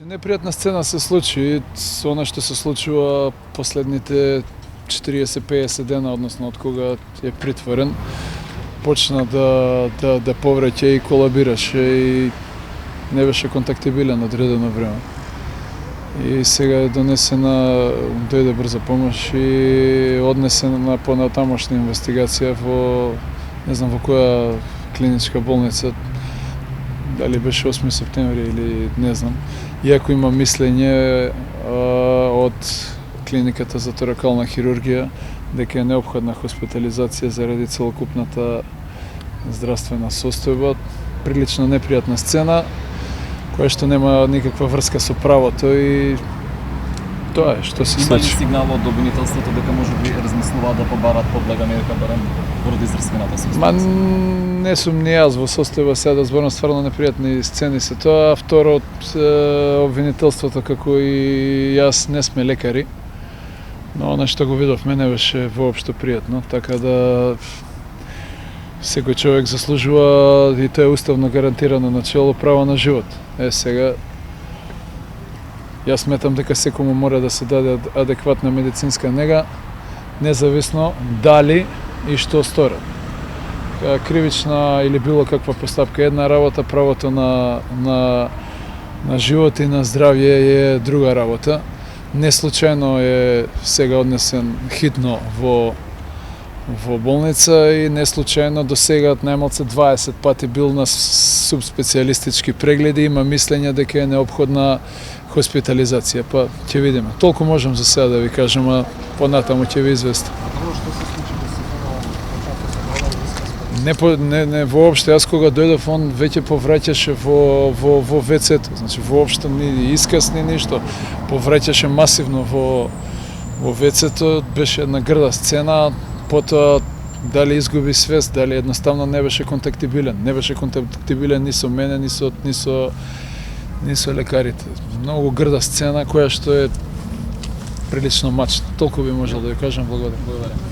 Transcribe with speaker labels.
Speaker 1: Непријатна сцена се случи, она што се случува последните 40-50 дена, односно од кога е притворен, почна да повраќа и колабираше и не беше контактибилен одредено време. И сега е дојде брза помош и однесена на понатамошна инвестигација во, не знам во која клиничка болница, дали беше 8 септември или не знам. Иако има мислење од клиниката за торакална хирургија дека е неопходна хоспитализација заради целокупната здравствена состојба, прилично непријатна сцена која што нема никаква врска со правото и тоа е што се случи.
Speaker 2: Има ли сигнал од обвинителството дека можеби размислуваат да побарат подлега мерка барем поради здравствената состојба?
Speaker 1: Ма не сум ни јас во состојба сега да зборам, стварно непријатни сцени се тоа. Второ, обвинителството како и јас не сме лекари, но она што го видовме не беше воопшто пријатно, така да секој човек заслужува, и тоа е уставно гарантирано начело, право на живот. Сега јас сметам дека секому мора да се даде адекватна медицинска нега, независно дали и што сторат. Кривична или било каква постапка една работа, правото на живот и на здравје е друга работа. Не случајно е сега однесен хитно во болница и не случајно до сега најмалце 20 пати бил на субспецијалистички прегледи, има мислење дека е неопходна хоспитализација, па ќе видиме. Толку можам за сега да ви кажам, а понатаму ќе ви известам. Не воопшто, јас кога дојдов, он веќе повраќаше во ВЦ-то, значи воопшто ни исказ ни ништо, повраќаше масивно во ВЦ-то, беше една грда сцена, потоа дали изгуби свест, дали едноставно не беше контактибилен. Не беше контактибилен ни со мене, ни со лекарите. Многу грда сцена која што е прилично мачна. Толку би можел да ја кажам. Благодарам.